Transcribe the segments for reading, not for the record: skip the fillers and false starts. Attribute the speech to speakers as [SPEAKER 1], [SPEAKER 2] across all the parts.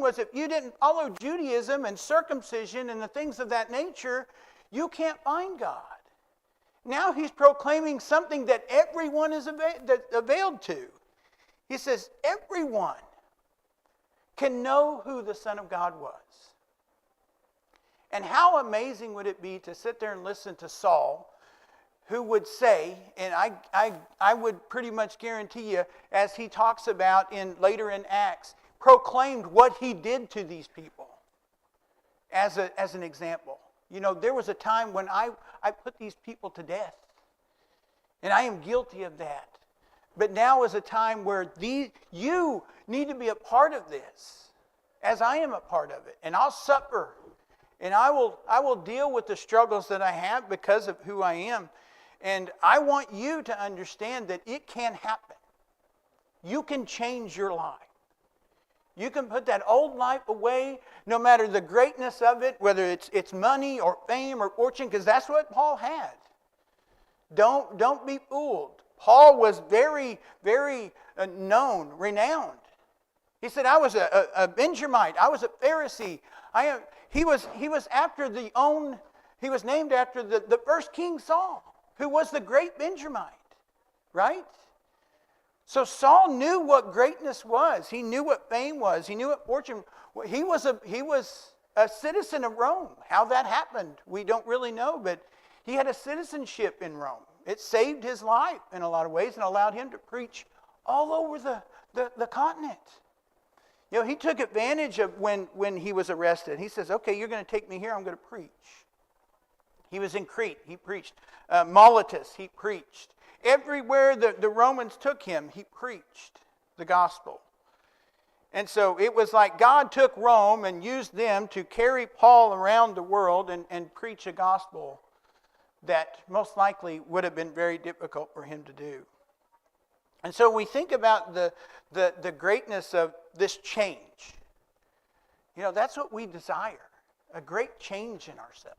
[SPEAKER 1] was if you didn't follow Judaism and circumcision and the things of that nature, you can't find God. Now he's proclaiming something that everyone is availed to. He says everyone can know who the Son of God was. And how amazing would it be to sit there and listen to Saul, who would say, and I would pretty much guarantee you, as he talks about later in Acts, proclaimed what he did to these people as an example. You know, there was a time when I put these people to death. And I am guilty of that. But now is a time where you need to be a part of this, as I am a part of it. And I'll suffer. And I will deal with the struggles that I have because of who I am. And I want you to understand that it can happen. You can change your life. You can put that old life away, no matter the greatness of it, whether it's money or fame or fortune, because that's what Paul had. Don't be fooled. Paul was very, very known, renowned. He said, I was a Benjamite. I was a Pharisee. He was named after the first King Saul, who was the great Benjamite, right? So Saul knew what greatness was. He knew what fame was. He knew what fortune. He was a citizen of Rome. How that happened, we don't really know, but he had a citizenship in Rome. It saved his life in a lot of ways and allowed him to preach all over the continent. You know, he took advantage of when he was arrested. He says, okay, you're going to take me here, I'm going to preach. He was in Crete, he preached. Miletus, he preached. Everywhere the Romans took him, he preached the gospel. And so it was like God took Rome and used them to carry Paul around the world and preach a gospel that most likely would have been very difficult for him to do. And so we think about the greatness of this change. You know, that's what we desire, a great change in ourselves.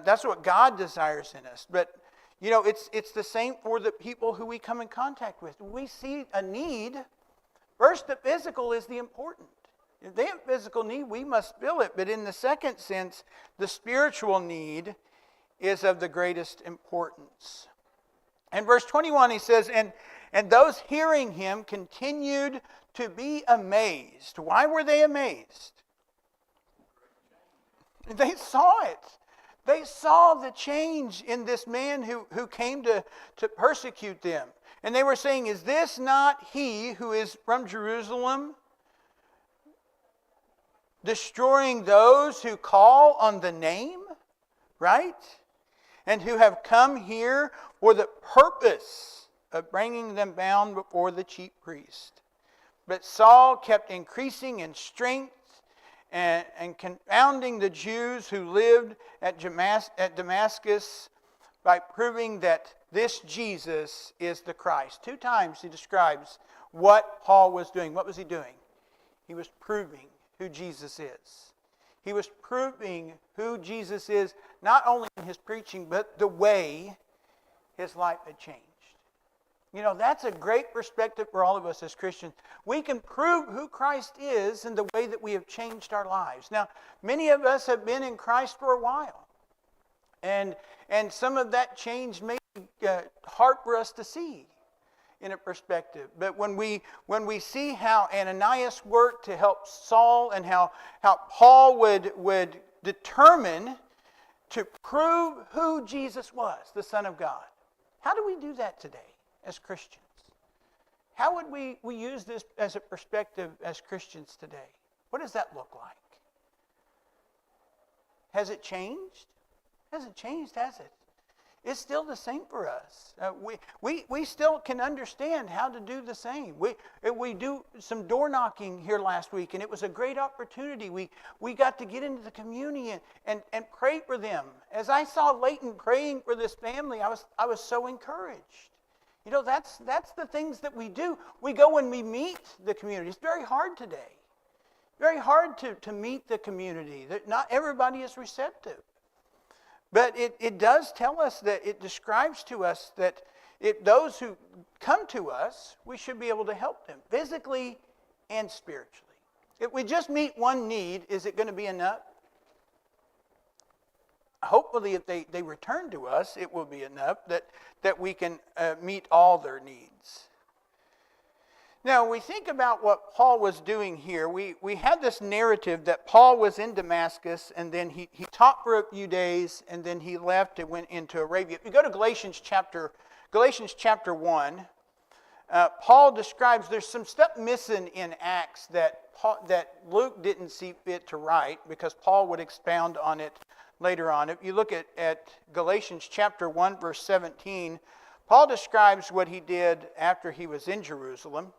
[SPEAKER 1] That's what God desires in us. But, you know, it's the same for the people who we come in contact with. We see a need. First, the physical is the important. If they have physical need, we must fill it. But in the second sense, the spiritual need is of the greatest importance. In verse 21, he says, and those hearing him continued to be amazed. Why were they amazed? They saw it. They saw the change in this man who came to persecute them. And they were saying, is this not he who is from Jerusalem, destroying those who call on the name? Right? And who have come here for the purpose of bringing them bound before the chief priest. But Saul kept increasing in strength and confounding the Jews who lived at Damascus by proving that this Jesus is the Christ. 2 times he describes what Paul was doing. What was he doing? He was proving who Jesus is. He was proving who Jesus is, not only in his preaching, but the way his life had changed. You know, that's a great perspective for all of us as Christians. We can prove who Christ is in the way that we have changed our lives. Now, many of us have been in Christ for a while. And some of that change may be hard for us to see in a perspective. But when we see how Ananias worked to help Saul and how Paul would determine to prove who Jesus was, the Son of God. How do we do that today as Christians? How would we use this as a perspective as Christians today? What does that look like? Has it changed? It hasn't changed, has it? It's still the same for us. We still can understand how to do the same. We do some door knocking here last week, and it was a great opportunity. We got to get into the community and pray for them. As I saw Leighton praying for this family, I was so encouraged. You know, that's the things that we do. We go and we meet the community. It's very hard today. Very hard to meet the community. Not everybody is receptive. But it does tell us that it describes to us that those who come to us, we should be able to help them physically and spiritually. If we just meet one need, is it going to be enough? Hopefully, if they return to us, it will be enough that we can meet all their needs. Now, we think about what Paul was doing here. We had this narrative that Paul was in Damascus, and then he taught for a few days, and then he left and went into Arabia. If you go to Galatians chapter 1, Paul describes there's some stuff missing in Acts that Luke didn't see fit to write, because Paul would expound on it later on. If you look at Galatians chapter 1, verse 17, Paul describes what he did after he was in Jerusalem.